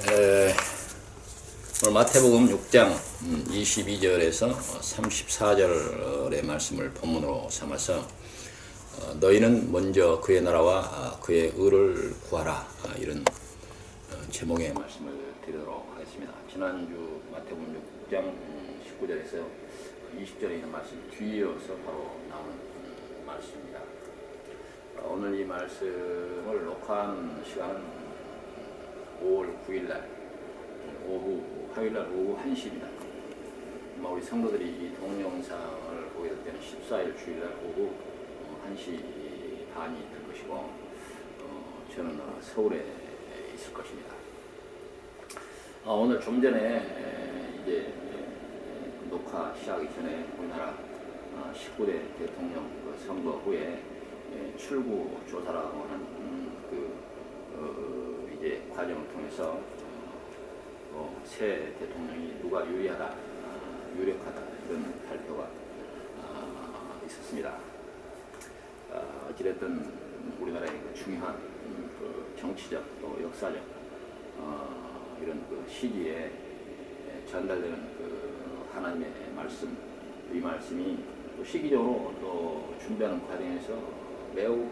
오늘 마태복음 6장 22절에서 34절의 말씀을 본문으로 삼아서 너희는 먼저 그의 나라와 그의 의를 구하라, 이런 제목의 말씀을 드리도록 하겠습니다. 지난주 마태복음 6장 19절에서 20절에 있는 말씀 뒤이어서 바로 나오는 말씀입니다. 오늘 이 말씀을 녹화한 시간은 5월 9일날 화요일날 오후 1시입니다. 우리 성도들이 이 동영상을 보게 될 때는 14일 주일날 오후 1시 반이 될 것이고, 저는 서울에 있을 것입니다. 오늘 좀 전에 이제 녹화 시작하기 전에 우리나라 19대 대통령 선거 후에 출구 조사라고 하는 이제 과정을 통해서 새 대통령이 누가 유리하다, 유력하다, 이런 발표가 있었습니다. 어찌됐든 우리나라의 중요한 정치적 또 역사적 이런 시기에 전달되는 하나님의 말씀, 이 말씀이 또 시기적으로 또 준비하는 과정에서 매우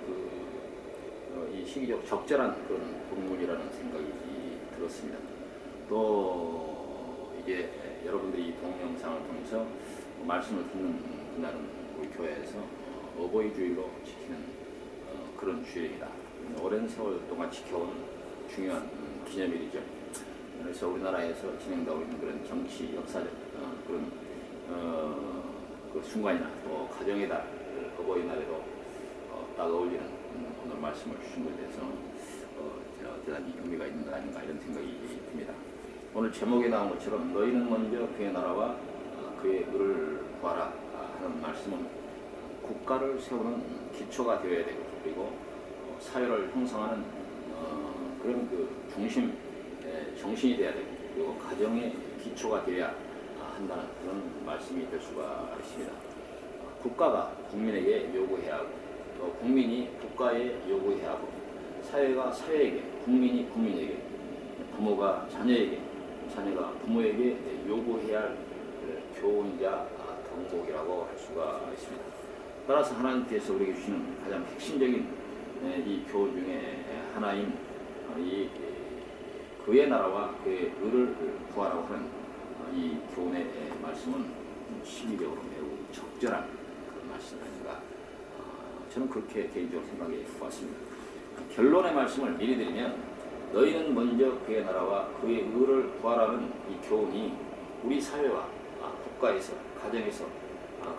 이 시기적 적절한 그런 본문이라는 생각이 들었습니다. 또 이게 여러분들이 이 동영상을 통해서 말씀을 듣는 그날은 우리 교회에서 어버이주일로 지키는 그런 주일입니다. 오랜 세월 동안 지켜온 중요한 기념일이죠. 그래서 우리나라에서 진행되고 있는 그런 정치 역사적 그런 그 순간이나 또 가정의 달 어버이날에도 딱 어울리는 오늘 말씀을 주신 것에 대해서 대단히 의미가 있는 것 아닌가, 이런 생각이 듭니다. 오늘 제목에 나온 것처럼 너희는 먼저 그의 나라와 그의 의를 구하라 하는 말씀은 국가를 세우는 기초가 되어야 되고, 그리고 사회를 형성하는 그런 정신이 되어야 되고, 그리고 가정의 기초가 되어야 한다는 그런 말씀이 될 수가 있습니다. 국가가 국민에게 요구해야 하고, 또 국민이 국가에 요구해야 하고, 사회가 사회에게, 국민이 국민에게, 부모가 자녀에게, 자녀가 부모에게 요구해야 할 교훈이자 덕목이라고 할 수가 있습니다. 따라서 하나님께서 우리에게 주시는 가장 핵심적인 이 교훈 중에 하나인 이 그의 나라와 그의 의를 구하라고 하는 이 교훈의 말씀은 시기적으로 매우 적절한 그런 말씀 아닌가, 저는 그렇게 개인적으로 생각해 보았습니다. 결론의 말씀을 미리 드리면, 너희는 먼저 그의 나라와 그의 의를 구하라는 이 교훈이 우리 사회와 국가에서, 가정에서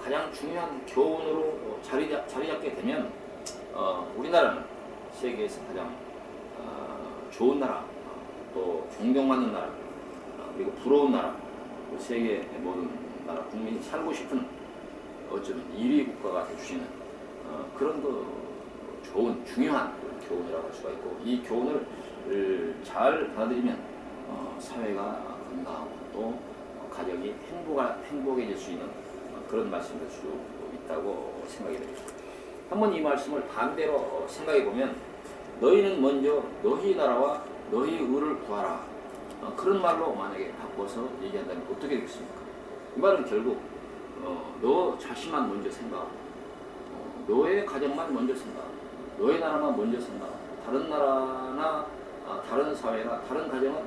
가장 중요한 교훈으로 자리 잡게 되면 우리나라는 세계에서 가장 좋은 나라, 또 존경받는 나라, 그리고 부러운 나라, 세계 모든 나라 국민이 살고 싶은 어쩌면 1위 국가가 되주시는 그런 좋은 중요한 교훈이라고 할 수가 있고, 이 교훈을 잘 받아들이면 사회가 건강하고 또 가정이 행복해질 수 있는 그런 말씀이 될 수 있다고 생각이 됩니다. 한번 이 말씀을 반대로 생각해 보면, 너희는 먼저 너희 나라와 너희 의를 구하라, 그런 말로 만약에 바꿔서 얘기한다면 어떻게 되겠습니까? 이 말은 결국 너 자신만 먼저 생각하고, 너의 가정만 먼저 생각하고, 너의 나라만 먼저 생각하고, 다른 나라나 다른 사회나 다른 가정은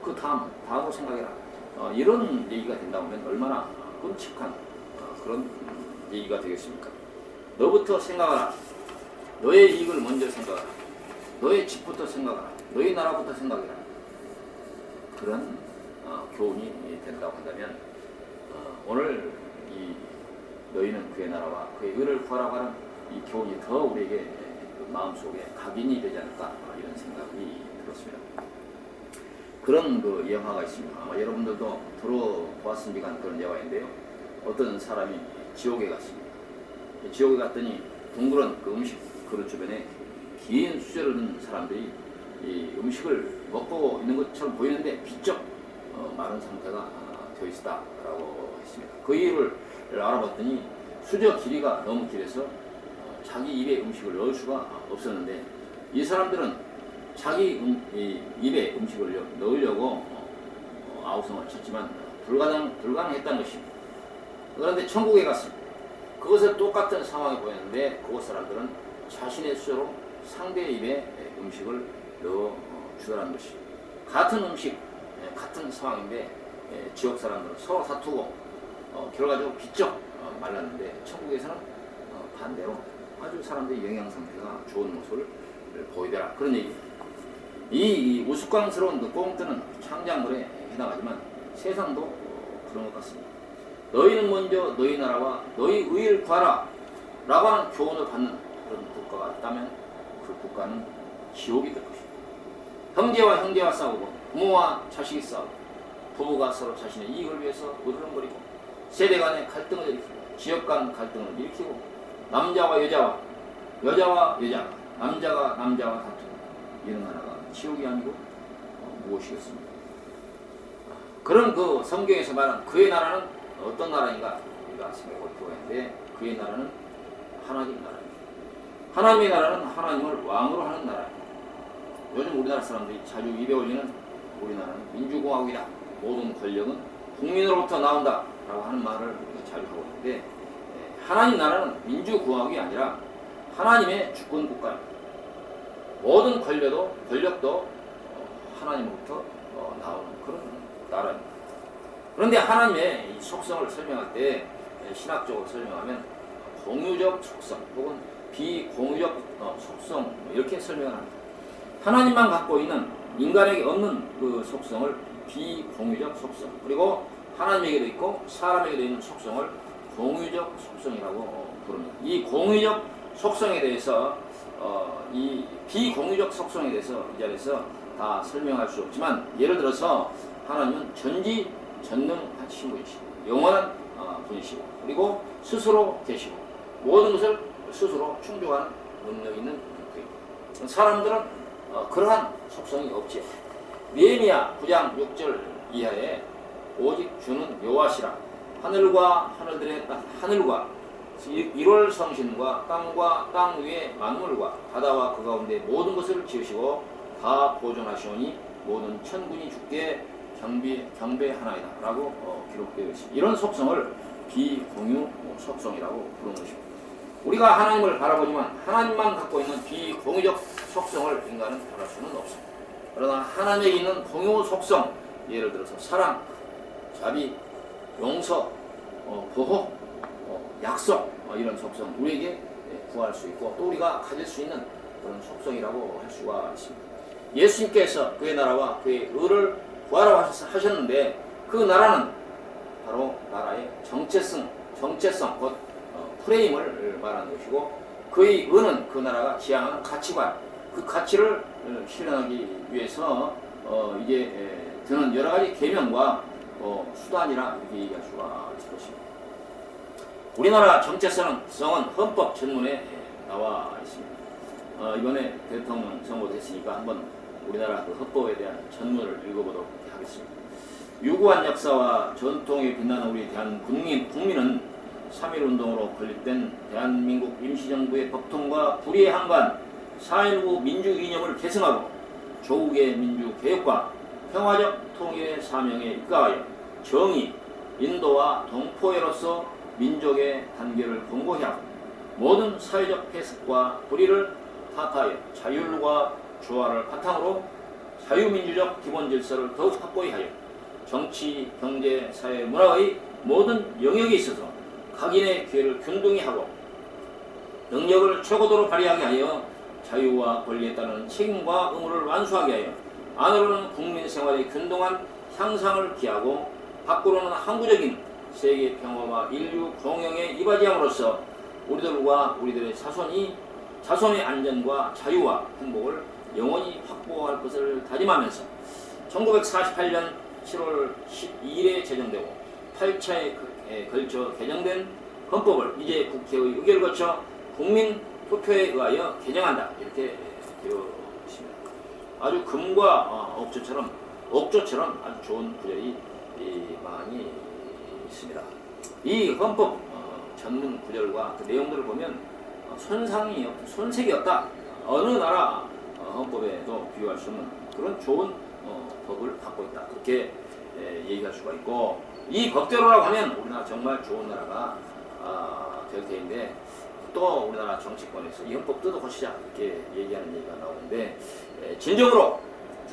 그 다음으로 생각해라, 이런 얘기가 된다고 하면 얼마나 끔찍한 그런 얘기가 되겠습니까? 너부터 생각하라, 너의 이익을 먼저 생각하라, 너의 집부터 생각하라, 너의 나라부터 생각해라, 그런 교훈이 된다고 한다면 오늘 이 너희는 그의 나라와 그의 의를 구하라고 하는 이 교훈이 더 우리에게 마음속에 각인이 되지 않을까, 이런 생각이 들었습니다. 그런 예화가 있습니다. 아마 여러분들도 들어보았으면 한 그런 예화인데요. 어떤 사람이 지옥에 갔습니다. 지옥에 갔더니 둥그런 음식 그릇 주변에 긴 수저를 든 사람들이 이 음식을 먹고 있는 것처럼 보이는데 비쩍 마른 상태가 되어 있다라고 했습니다. 그 이유를 알아봤더니 수저 길이가 너무 길어서 자기 입에 음식을 넣을 수가 없었는데, 이 사람들은 자기 입에 음식을 넣으려고 아우성을 쳤지만 불가능했다는 것입니다. 그런데 천국에 갔습니다. 그것을 똑같은 상황이 보였는데 그곳 사람들은 자신의 수저로 상대의 입에 음식을 넣어 주더라는 것입니다. 같은 음식, 같은 상황인데 지옥 사람들은 서로 다투고 결과적으로 비쩍 말랐는데 천국에서는 반대로 아주 사람들의 영양 상태가 좋은 모습을 보이더라. 그런 얘기입니다. 이 우스꽝스러운 그 꽁뜨는 창작물에 해당하지만 세상도 그런 것 같습니다. 너희는 먼저 너희 나라와 너희 의를 구하라 라고 하는 교훈을 받는 그런 국가가 있다면 그 국가는 지옥이 될 것입니다. 형제와 형제와 싸우고 부모와 자식이 싸우고 부부가 서로 자신의 이익을 위해서 으르렁거리고 세대 간의 갈등을 일으키고 지역 간 갈등을 일으키고 남자와 여자가 남자가 다투고 이런 나라가 지옥이 아니고 무엇이겠습니까? 그런 그 성경에서 말한 그의 나라는 어떤 나라인가 우리가 생각해 볼 필요가 있는데 그의 나라는 하나님 나라입니다. 하나님의 나라는 하나님을 왕으로 하는 나라입니다. 요즘 우리나라 사람들이 자주 입에 올리는 우리나라는 민주공화국이다. 모든 권력은 국민으로부터 나온다 라고 하는 말을 자주 하고 있는데 하나님 나라는 민주공화국이 아니라 하나님의 주권국가입니다. 모든 권력도 하나님으로부터 나오는 그런 나라입니다. 그런데 하나님의 이 속성을 설명할 때 신학적으로 설명하면 공유적 속성 혹은 비공유적 속성 이렇게 설명을 합니다. 하나님만 갖고 있는 인간에게 없는 그 속성을 비공유적 속성, 그리고 하나님에게도 있고 사람에게도 있는 속성을 공유적 속성이라고 부릅니다. 이 공유적 속성에 대해서 이 비공유적 속성에 대해서 이 자리에서 다 설명할 수 없지만 예를 들어서 하나님은 전지전능하신 분이시고 영원한 분이시고 그리고 스스로 계시고 모든 것을 스스로 충족하는 능력 있는 분입니다. 사람들은 그러한 속성이 없지요. 느헤미야 9장 6절 이하에 오직 주는 여호와시라 하늘과 하늘들의 하늘과 1월 성신과 땅과 땅 위의 만물과 바다와 그 가운데 모든 것을 지으시고 다 보존하시오니 모든 천군이 주께 경배하나이다 라고 기록되어 있습니다. 이런 속성을 비공유 속성이라고 부르는 것입니다. 우리가 하나님을 바라보지만 하나님만 갖고 있는 비공유적 속성을 인간은 바랄 수는 없습니다. 그러나 하나님에게 있는 공유 속성, 예를 들어서 사랑, 자비, 용서, 보호, 약속 이런 속성 우리에게 구할 수 있고 또 우리가 가질 수 있는 그런 속성이라고 할 수가 있습니다. 예수님께서 그의 나라와 그의 의를 구하라고 하셨는데 그 나라는 바로 나라의 정체성 곧 프레임을 말하는 것이고 그의 의는 그 나라가 지향하는 가치관 그 가치를 실현하기 위해서 이제 드는 여러 가지 계명과 수단이라 이렇게 얘기할 수가 있을 것입니다. 우리나라 정체성은 헌법 전문에 나와 있습니다. 이번에 대통령 선거됐으니까 한번 우리나라 그 헌법에 대한 전문을 읽어보도록 하겠습니다. 유구한 역사와 전통에 빛나는 우리 국민은 3.1운동으로 건립된 대한민국 임시정부의 법통과 불의에 항거한 4.19 민주 이념을 계승하고 조국의 민주개혁과 평화적 통일의 사명에 입각하여 정의, 인도와 동포애로서 민족의 단계를 공고히 하고 모든 사회적 해석과 불의를 타파하여 자율과 조화를 바탕으로 자유민주적 기본질서를 더욱 확고히 하여 정치, 경제, 사회, 문화의 모든 영역에 있어서 각인의 기회를 균등히 하고 능력을 최고도로 발휘하게 하여 자유와 권리에 따른 책임과 의무를 완수하게 하여 안으로는 국민 생활의 균등한 향상을 기하고 밖으로는 항구적인 세계 평화와 인류 공영에 이바지함으로써 우리들과 우리들의 자손의 안전과 자유와 행복을 영원히 확보할 것을 다짐하면서 1948년 7월 12일에 제정되고 8차에 걸쳐 개정된 헌법을 이제 국회의 의결을 거쳐 국민 투표에 의하여 개정한다 이렇게 되어 있습니다. 아주 금과 옥조처럼 아주 좋은 구절이 많이 있습니다. 이 헌법 전문 구절과 그 내용들을 보면 손색이 없다. 어느 나라 헌법에도 비교할 수 없는 그런 좋은 법을 갖고 있다. 그렇게 얘기할 수가 있고, 이 법대로라고 하면 우리나라 정말 좋은 나라가 될 텐데, 또 우리나라 정치권에서 이 헌법 뜯어 고치자 이렇게 얘기하는 얘기가 나오는데, 진정으로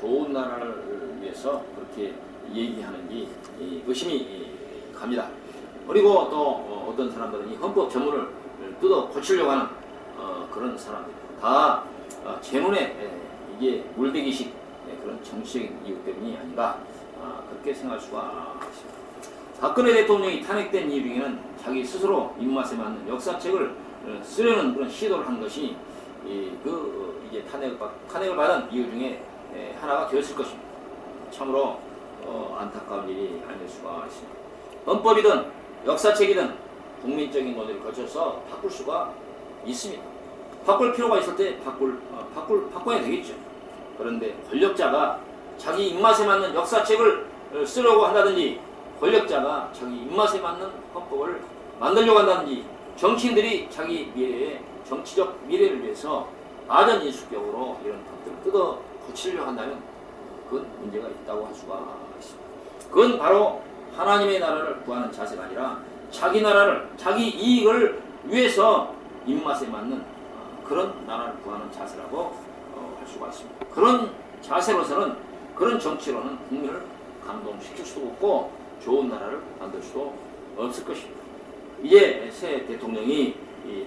좋은 나라를 위해서 그렇게 얘기하는지 의심이 갑니다. 그리고 또 어떤 사람들은 이 헌법 전문을 뜯어 고치려고 하는 그런 사람들 다 제 눈에 이게 물대기식 그런 정치적인 이유 때문이 아닌가 그렇게 생각할 수가 있습니다. 박근혜 대통령이 탄핵된 이유 중에는 자기 스스로 입맛에 맞는 역사책을 쓰려는 그런 시도를 한 것이 이제 탄핵을 받은 이유 중에 하나가 되었을 것입니다. 참으로 안타까운 일이 아닐 수가 있습니다. 헌법이든 역사책이든 국민적인 논의를 거쳐서 바꿀 수가 있습니다. 바꿀 필요가 있을 때 바꿔야 되겠죠. 그런데 권력자가 자기 입맛에 맞는 역사책을 쓰려고 한다든지, 권력자가 자기 입맛에 맞는 헌법을 만들려고 한다든지, 정치인들이 자기 미래의 정치적 미래를 위해서 아전인수격으로 이런 법들을 뜯어 고치려고 한다면 그건 문제가 있다고 할 수가 있습니다. 그건 바로 하나님의 나라를 구하는 자세가 아니라 자기 나라를, 자기 이익을 위해서 입맛에 맞는 그런 나라를 구하는 자세라고 할 수가 있습니다. 그런 자세로서는, 그런 정치로는 국민을 감동시킬 수도 없고 좋은 나라를 만들 수도 없을 것입니다. 이제 새 대통령이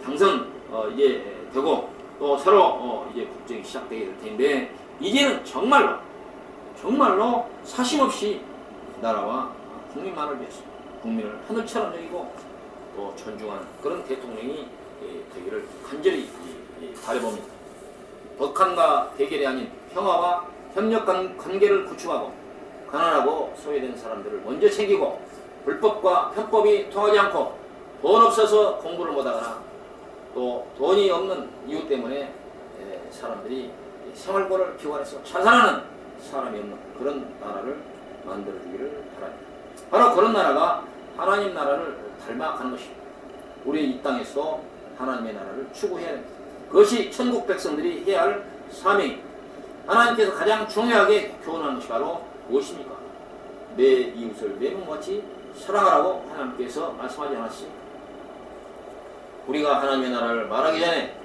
당선 이제 되고 또 새로 이제 국정이 시작되게 될 텐데, 이제는 정말로 사심없이 나라와 국민만을 위해서 국민을 하늘처럼 여기고 또 존중하는 그런 대통령이 되기를 간절히 바라봅니다. 북한과 대결이 아닌 평화와 협력 관계를 구축하고, 가난하고 소외된 사람들을 먼저 챙기고, 불법과 편법이 통하지 않고, 돈 없어서 공부를 못하거나 또 돈이 없는 이유 때문에 사람들이 생활고를 기관해서 자살하는 사람이 없는 그런 나라를 만들어주기를 바랍니다. 바로 그런 나라가 하나님 나라를 닮아가는 것입니다. 우리 이 땅에서도 하나님의 나라를 추구해야 됩니다. 그것이 천국 백성들이 해야 할 사명입니다. 하나님께서 가장 중요하게 교훈하는 것이 바로 무엇입니까? 내 이웃을 내 몸같이 사랑하라고 하나님께서 말씀하지 않았습니까? 우리가 하나님의 나라를 말하기 전에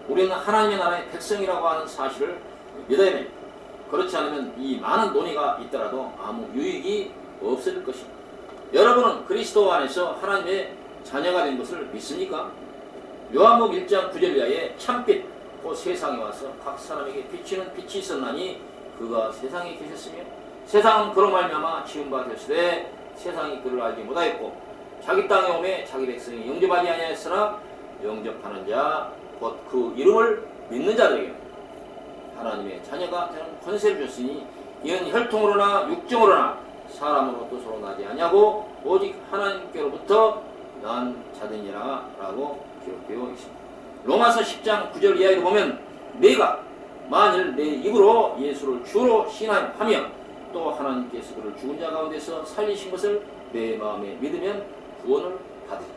우리는 하나님의 나라의 백성이라고 하는 사실을 믿어야 됩니다. 그렇지 않으면 이 많은 논의가 있더라도 아무 유익이 없을 것입니다. 여러분은 그리스도 안에서 하나님의 자녀가 된 것을 믿습니까? 요한복음 1장 9절 이하에 참빛 곧 세상에 와서 각 사람에게 비치는 빛이 있었나니 그가 세상에 계셨으며 세상은 그로 말미암아 지은 바 되었으되 세상이 그를 알지 못하였고 자기 땅에 오매 자기 백성이 영접하지 아니하였으나 영접하는 자 곧 그 이름을 믿는 자들에게 하나님의 자녀가 되는 권세를 줬으니 이는 혈통으로나 육정으로나 사람으로 뜻으로 나지 아니하고 오직 하나님께로부터 난 자들이라 라고 기록되어 있습니다. 로마서 10장 9절 이하에도 보면 내가 만일 내 입으로 예수를 주로 신하며 또 하나님께서 그를 죽은 자 가운데서 살리신 것을 내 마음에 믿으면 구원을 받으리라.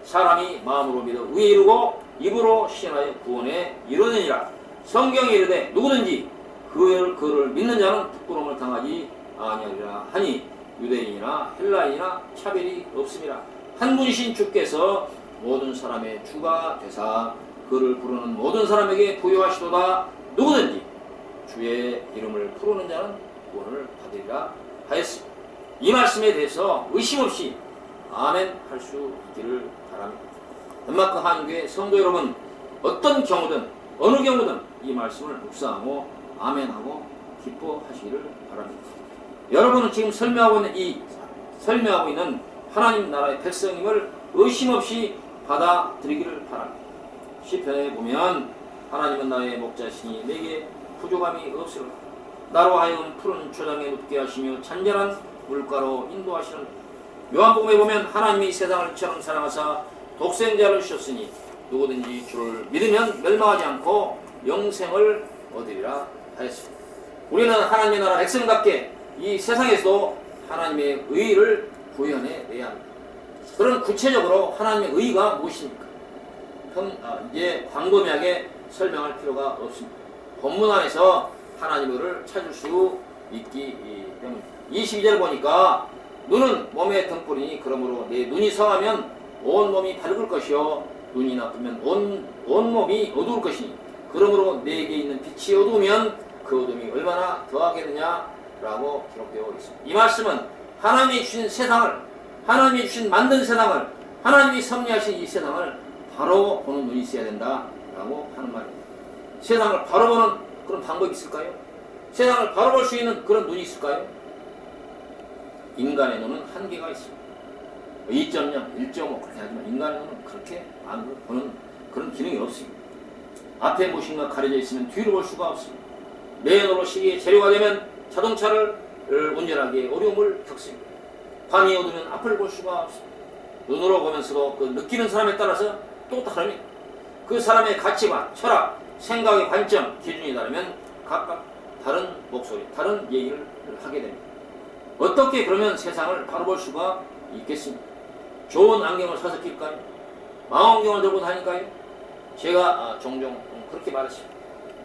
사람이 마음으로 믿어 의에 이르고 입으로 신하여 구원에 이르느니라. 성경에 이르되 누구든지 그를 믿는 자는 부끄러움을 당하지 아니하리라 하니 유대인이나 헬라인이나 차별이 없음이라. 한 분이신 주께서 모든 사람의 주가 되사 그를 부르는 모든 사람에게 부여하시도다. 누구든지 주의 이름을 부르는 자는 구원을 받으리라 하였습니다. 이 말씀에 대해서 의심 없이 아멘 할 수 있기를 바랍니다. 덴마크 한교회 성도 여러분, 어떤 경우든 어느 경우든 이 말씀을 묵상하고 아멘하고 기뻐하시기를 바랍니다. 여러분은 지금 설명하고 있는 하나님 나라의 백성임을 의심 없이 받아들이기를 바랍니다. 시편에 보면 하나님은 나의 목자시니 내게 부족함이 없으리라. 나로 하여금 푸른 초장에 눕게 하시며 잔잔한 물가로 인도하시는. 요한복음에 보면 하나님이 세상을 이처럼 사랑하사 독생자를 주셨으니 누구든지 주를 믿으면 멸망하지 않고 영생을 얻으리라 하였습니다. 우리는 하나님의 나라 백성답게 이 세상에서도 하나님의 의를 구현해내야 합니다. 그런 구체적으로 하나님의 의가 무엇입니까? 이제 광범위하게 설명할 필요가 없습니다. 본문 안에서 하나님을 찾을 수 있기 때문입니다. 22절 보니까 눈은 몸의 등불이니 그러므로 내 눈이 성하면 온 몸이 밝을 것이요 눈이 나쁘면 온 몸이 어두울 것이니 그러므로 내게 있는 빛이 어두우면 그 어둠이 얼마나 더하겠느냐라고 기록되어 있습니다. 이 말씀은 하나님이 주신 세상을, 하나님이 주신 만든 세상을, 하나님이 섭리하신 이 세상을 바로 보는 눈이 있어야 된다라고 하는 말입니다. 세상을 바로 보는 그런 방법이 있을까요? 세상을 바로 볼 수 있는 그런 눈이 있을까요? 인간의 눈은 한계가 있습니다. 2.0, 1.5 그렇게 하지만 인간의 눈은 그렇게 안으로 보는 그런 기능이 없습니다. 앞에 무엇인가 가려져 있으면 뒤로 볼 수가 없습니다. 맨으로 시기의 재료가 되면 자동차를 운전하기에 어려움을 겪습니다. 밤이 어두면 앞을 볼 수가 없습니다. 눈으로 보면서도 그 느끼는 사람에 따라서 또 다릅니다. 그 사람의 가치관, 철학, 생각의 관점, 기준이 다르면 각각 다른 목소리, 다른 얘기를 하게 됩니다. 어떻게 그러면 세상을 바로 볼 수가 있겠습니까? 좋은 안경을 사서 낄까요? 망원경을 들고 다닐까요? 제가 종종 그렇게 말했습니다.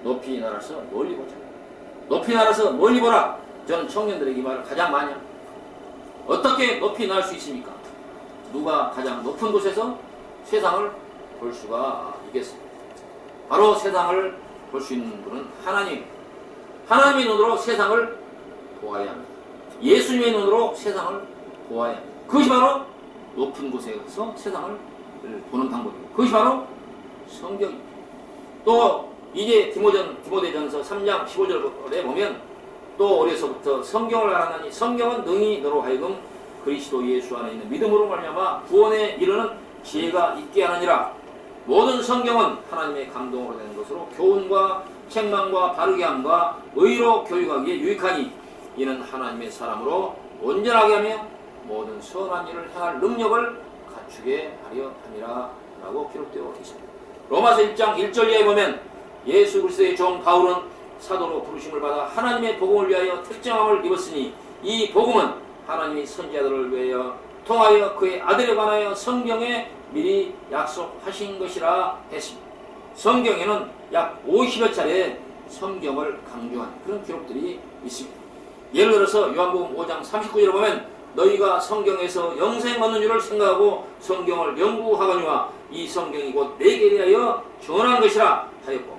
높이 날아서 멀리 보자. 높이 날아서 멀리 보라. 저는 청년들에게 이 말을 가장 많이 합니다. 어떻게 높이 날 수 있습니까? 누가 가장 높은 곳에서 세상을 볼 수가 있겠습니까? 바로 세상을 볼 수 있는 분은 하나님. 하나님의 눈으로 세상을 보아야 합니다. 예수님의 눈으로 세상을 보아야 합니다. 그것이 바로 높은 곳에서 세상을 보는 방법입니다. 그것이 바로 성경입니다. 또 이제 디모데전서 3장 15절에 보면 또 어려서부터 성경을 알았나니 성경은 능히 너로 하여금 그리스도 예수 안에 있는 믿음으로 말미암아 구원에 이르는 지혜가 있게 하느니라. 모든 성경은 하나님의 감동으로 되는 것으로 교훈과 책망과 바르게 함과 의로 교육하기에 유익하니 이는 하나님의 사람으로 온전하게 하며 모든 선한 일을 행할 능력을 갖추게 하려 함이라 라고 기록되어 있습니다. 로마서 1장 1절 이하에 보면 예수 그리스도의 종 바울은 사도로 부르심을 받아 하나님의 복음을 위하여 특정함을 입었으니 이 복음은 하나님이 선지자들을 위하여 통하여 그의 아들에 관하여 성경에 미리 약속하신 것이라 했습니다. 성경에는 약 50여 차례 성경을 강조한 그런 기록들이 있습니다. 예를 들어서 요한복음 5장 39절에 보면 너희가 성경에서 영생 얻는 줄을 생각하고 성경을 연구하거니와 이 성경이 곧 내게 대하여 전한 것이라 하였고,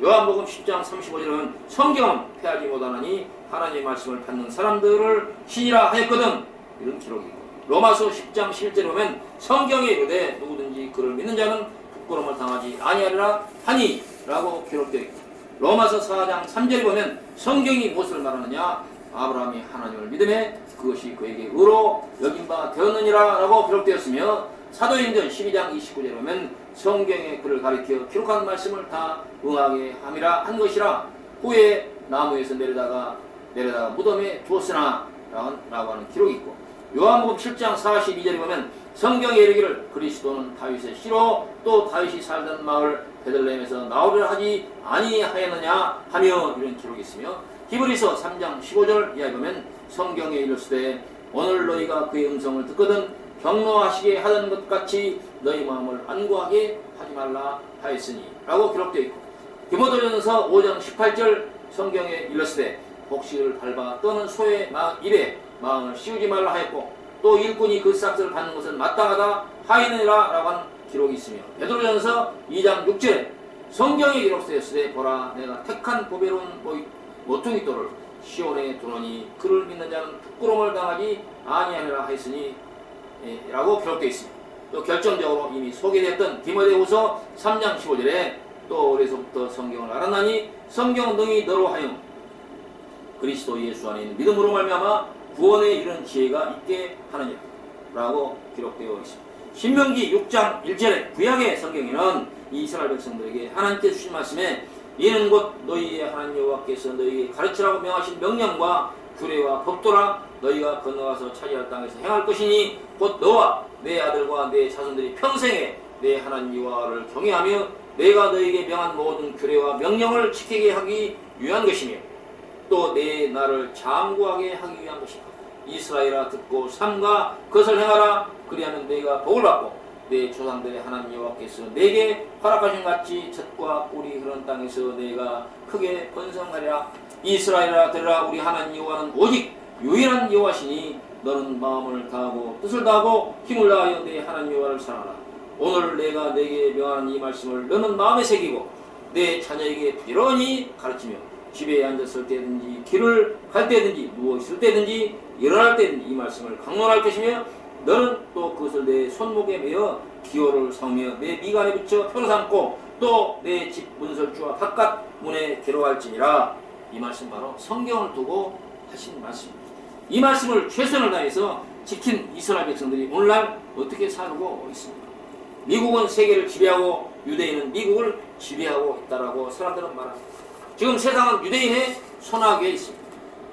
요한복음 10장 35절에 보면 성경은 패하지 못하나니 하나님의 말씀을 받는 사람들을 신이라 하였거든. 이런 기록이 있고, 로마서 10장 11절에 보면 성경에 이르되 누구든지 그를 믿는 자는 부끄러움을 당하지 아니하리라 하니 라고 기록되어 있고, 로마서 4장 3절에 보면 성경이 무엇을 말하느냐, 아브라함이 하나님을 믿음에 그것이 그에게 의로 여긴 바 되었느니라 라고 기록되었으며, 사도행전 12장 29절에 보면 성경에 그를 가리켜 기록한 말씀을 다 응하게 함이라 한 것이라. 후에 나무에서 내려다가 무덤에 두었으나 라고 하는 기록이 있고, 요한복음 7장 42절에 보면 성경에 이르기를 그리스도는 다윗의 씨로 또 다윗이 살던 마을 베들레헴에서 나오려 하지 아니하였느냐 하며 이런 기록이 있으며, 히브리서 3장 15절 이하에 보면 성경에 이르시되 오늘 너희가 그의 음성을 듣거든 경노하시게 하던 것 같이 너희 마음을 안구하게 하지 말라 하였으니 라고 기록되어 있고, 디모데전서 5장 18절 성경에 이르시되 복식을 밟아 떠는 소의 입에 마음을 씌우지 말라 하였고, 또 일꾼이 그 싹을 받는 것은 마땅하다 하였느니라 라고 하는 기록이 있으며, 베드로전서 2장 6절에 성경에 기록되었으되 보라 내가 택한 보배로운 모퉁이 돌을 시온에 두노니 그를 믿는 자는 부끄러움을 당하지 아니하리라 하였으니 라고 기록되어 있습니다. 또 결정적으로 이미 소개됐던 디모데후서 3장 15절에 또 어려서부터 성경을 알았나니 성경은 능히 너로 하여 그리스도 예수 안에 있는 믿음으로 말미암아 구원에 이르는 지혜가 있게 하느니라 라고 기록되어 있습니다. 신명기 6장 1절에 구약의 성경에는 이스라엘 백성들에게 하나님께서 주신 말씀에 이는 곧 너희의 하나님 여호와께서 너희에게 가르치라고 명하신 명령과 규례와 법도라. 너희가 건너가서 차지할 땅에서 행할 것이니 곧 너와 내 아들과 내 자손들이 평생에 내 하나님 여호와를 경외하며 내가 너희에게 명한 모든 규례와 명령을 지키게 하기 위한 것이며 또 내 나를 장구하게 하기 위한 것이다. 이스라엘아 듣고 삼가 그것을 행하라. 그리하면 너희가 복을 받고 내 조상들의 하나님 여호와께서 내게 허락하신 같이 젖과 꿀이 흐르는 땅에서 내가 크게 번성하리라. 이스라엘아 들으라. 우리 하나님 여호와는 오직 유일한 여호와시니 너는 마음을 다하고 뜻을 다하고 힘을 다하여 내 하나님 여호와를 사랑하라. 오늘 내가 내게 명하는 이 말씀을 너는 마음에 새기고 내 자녀에게 부지런히 가르치며 집에 앉았을 때든지 길을 갈 때든지 누워있을 때든지 일어날 때든지 이 말씀을 강론할 것이며 너는 또 그것을 내 손목에 매어 기호를 삼으며 내 미간에 붙여 표로 삼고 또 내 집 문설주와 바깥 문에 기록할지니라. 이 말씀 바로 성경을 두고 하신 말씀입니다. 이 말씀을 최선을 다해서 지킨 이스라엘 백성들이 오늘날 어떻게 살고 있습니까? 미국은 세계를 지배하고 유대인은 미국을 지배하고 있다라고 사람들은 말합니다. 지금 세상은 유대인의 손아귀에 있습니다.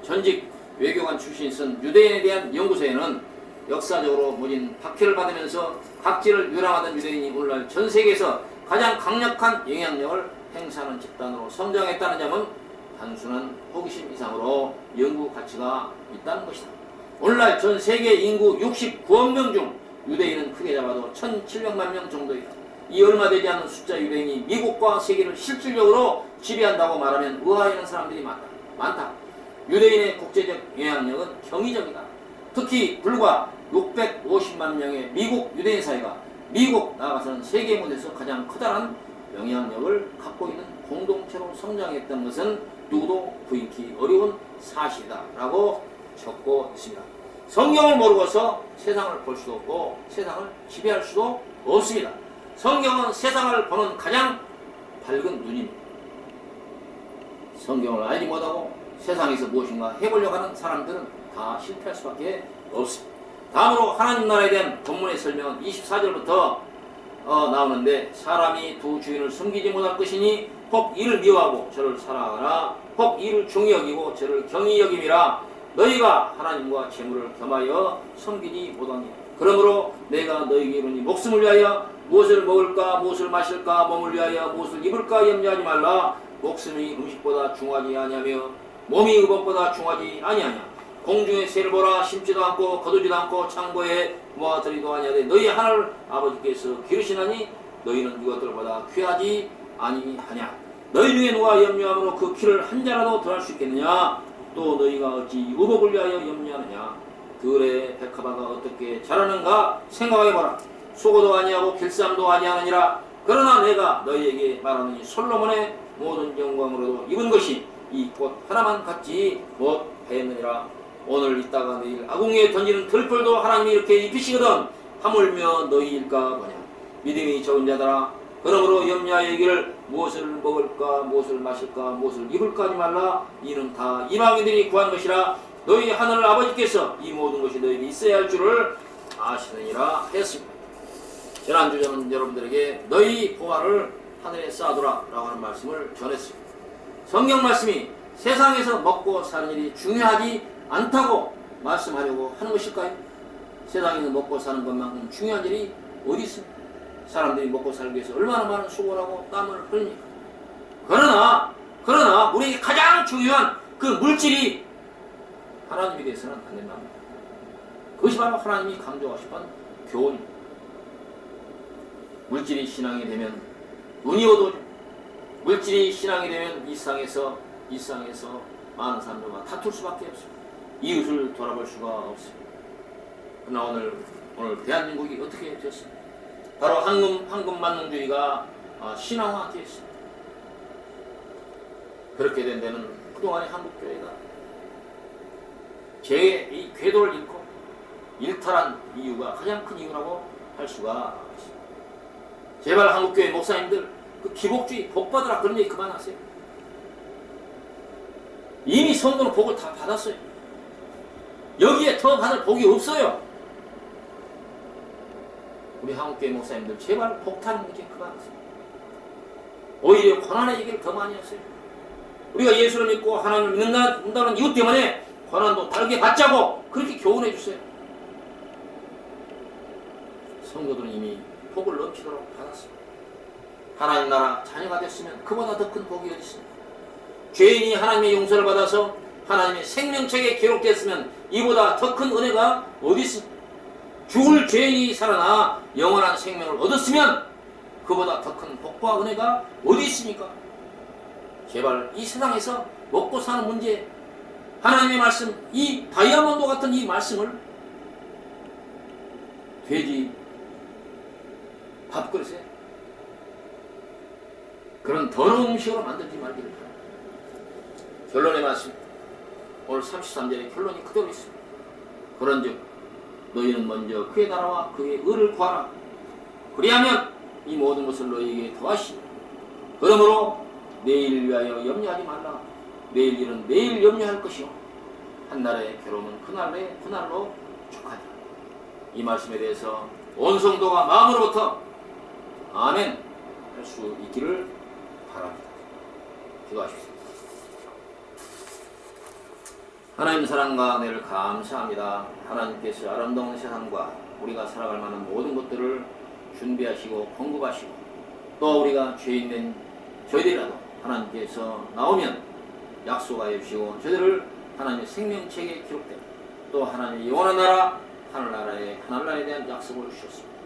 전직 외교관 출신이 쓴 유대인에 대한 연구서에는 역사적으로 모진 박해를 받으면서 각지를 유랑하던 유대인이 오늘날 전 세계에서 가장 강력한 영향력을 행사하는 집단으로 성장했다는 점은 단순한 호기심 이상으로 연구 가치가 있다는 것이다. 오늘날 전 세계 인구 69억 명 중 유대인은 크게 잡아도 1,700만 명 정도이다. 이 얼마 되지 않는 숫자 유대인이 미국과 세계를 실질적으로 지배한다고 말하면 의아해하는 사람들이 많다. 유대인의 국제적 영향력은 경이적이다. 특히 불과 650만 명의 미국 유대인 사회가 미국 나아가서는 세계 무대에서 가장 커다란 영향력을 갖고 있는 공동체로 성장했다는 것은 누구도 부인기 어려운 사실이다 라고 적고 있습니다. 성경을 모르고서 세상을 볼 수도 없고 세상을 지배할 수도 없습니다. 성경은 세상을 보는 가장 밝은 눈입니다. 성경을 알지 못하고 세상에서 무엇인가 해보려고 하는 사람들은 다 실패할 수밖에 없습니다. 다음으로 하나님 나라에 대한 본문의 설명은 24절부터 나오는데 사람이 두 주인을 섬기지 못할 것이니 혹 이를 미워하고 저를 사랑하거나 혹 이를 중히 여기고 저를 경히 여김이라. 너희가 하나님과 재물을 겸하여 섬기지 못하니 그러므로 내가 너희에게 이르니 목숨을 위하여 무엇을 먹을까 무엇을 마실까 몸을 위하여 무엇을 입을까 염려하지 말라. 목숨이 음식보다 중하지 아니하며 몸이 의복보다 중하지 아니하냐. 공중의 새를 보라. 심지도 않고 거두지도 않고 창고에 모아들이도 아니하되 너희 하늘 아버지께서 기르시나니 너희는 이것들보다 귀하지 아니하냐. 너희 중에 누가 염려함으로 그 키를 한 자라도 더할 수 있겠느냐. 또 너희가 어찌 의복을 위하여 염려하느냐. 들의 백합화가 어떻게 자라는가 생각해보라. 수고도 아니하고 길쌈도 아니하느니라. 그러나 내가 너희에게 말하노니 솔로몬의 모든 영광으로도 입은 것이 이 꽃 하나만 같지 못하였느니라. 오늘 있다가 내일 아궁이에 던지는 들풀도 하나님이 이렇게 입히시거든 하물며 너희일까 보냐. 믿음이 적은 자들아 그러므로 염려하여 이기를 무엇을 먹을까 무엇을 마실까 무엇을 입을까 하지 말라. 이는 다 이방인들이 구한 것이라. 너희 하늘 아버지께서 이 모든 것이 너희에게 있어야 할 줄을 아시느니라 했습니다. 지난주 저는 여러분들에게 너희 보화를 하늘에 쌓아두라 라고 하는 말씀을 전했습니다. 성경 말씀이 세상에서 먹고 사는 일이 중요하지 않다고 말씀하려고 하는 것일까요? 세상에서 먹고 사는 것만큼 중요한 일이 어디 있습니까? 사람들이 먹고 살기 위해서 얼마나 많은 수고를 하고 땀을 흘립니까? 그러나 우리에게 가장 중요한 그 물질이 하나님에 대해서는 안 된답니다. 그것이 바로 하나님이 강조하시는 교훈입니다. 물질이 신앙이 되면 눈이 어두워져. 물질이 신앙이 되면 이 세상에서 많은 사람들과 다툴 수밖에 없습니다. 이웃을 돌아볼 수가 없습니다. 그러나 오늘 대한민국이 어떻게 되었습니까? 바로 황금만능주의가 신앙화되었습니다. 그렇게 된 데는 그동안의 한국교회가 이 궤도를 잃고 일탈한 이유가 가장 큰 이유라고 할 수가 있습니다. 제발 한국교회 목사님들 그 기복주의 복받으라 그런 얘기 그만하세요. 이미 성도는 복을 다 받았어요. 여기에 더 받을 복이 없어요. 우리 한국교회 목사님들 제발 복타는 얘기 그만하세요. 오히려 고난의 얘기를 더 많이 하세요. 우리가 예수를 믿고 하나님을 믿는다는 이유 때문에 고난도 다르게 받자고 그렇게 교훈해 주세요. 성도들은 이미 복을 넘치도록 받았습니다. 하나님 나라 자녀가 됐으면 그보다 더 큰 복이 어디 있습니까? 죄인이 하나님의 용서를 받아서 하나님의 생명책에 기록됐으면 이보다 더 큰 은혜가 어디 있습니까? 죽을 죄인이 살아나 영원한 생명을 얻었으면 그보다 더 큰 복과 은혜가 어디 있습니까? 제발 이 세상에서 먹고 사는 문제, 하나님의 말씀, 이 다이아몬드 같은 이 말씀을 돼지 밥그릇에 그런 더러운 음식으로 만들지 말기를 바랍니다. 결론의 말씀, 오늘 33절의 결론이 그대로 있습니다. 그런즉 너희는 먼저 그의 나라와 그의 의를 구하라. 그리하면 이 모든 것을 너희에게 더하시니 그러므로 내일 위하여 염려하지 말라. 내일 일은 내일 염려할 것이요 한날의 괴로움은 그날로 족하리라. 이 말씀에 대해서 온 성도가 마음으로부터 아멘 할 수 있기를 바랍니다. 기도하십시오. 하나님 사랑과 은혜를 감사합니다. 하나님께서 아름다운 세상과 우리가 살아갈 만한 모든 것들을 준비하시고 공급하시고 또 우리가 죄인된 저희들이라도 하나님께서 나오면 약속하여 주시고 저희들을 하나님의 생명책에 기록된 또 하나님의 영원한 나라 하늘나라에 대한 약속을 주셨습니다.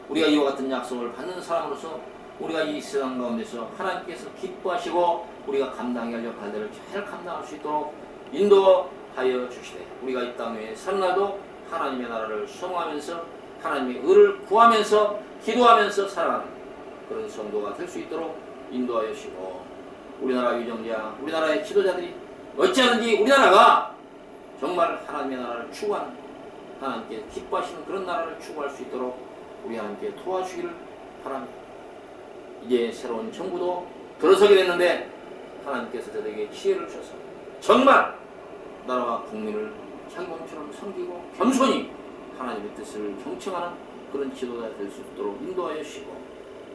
우리가 이와 같은 약속을 받는 사람으로서 우리가 이 세상 가운데서 하나님께서 기뻐하시고 우리가 감당해야 할 역할들을 잘 감당할 수 있도록 인도하여 주시되 우리가 이 땅 위에 사는 날도 하나님의 나라를 수용하면서 하나님의 의를 구하면서 기도하면서 살아가는 그런 성도가 될 수 있도록 인도하여 주시고 우리나라 유정자, 우리나라의 지도자들이 어찌하든지 우리나라가 정말 하나님의 나라를 추구하는 하나님께 기뻐하시는 그런 나라를 추구할 수 있도록 우리 하나님께 도와주기를 바랍니다. 이제 새로운 정부도 들어서게 됐는데 하나님께서 저들에게 지혜를 주셔서 정말 나라와 국민을 자기 몸처럼 섬기고 겸손히 하나님의 뜻을 경청하는 그런 지도자 될 수 있도록 인도하여 주시고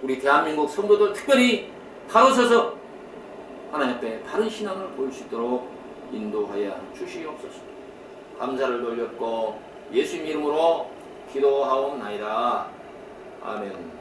우리 대한민국 성도들 특별히 가로서서 하나님 앞에 바른 신앙을 보일 수 있도록 인도하여 주시옵소서. 감사를 돌렸고 예수님 이름으로 기도하옵나이다. 아멘.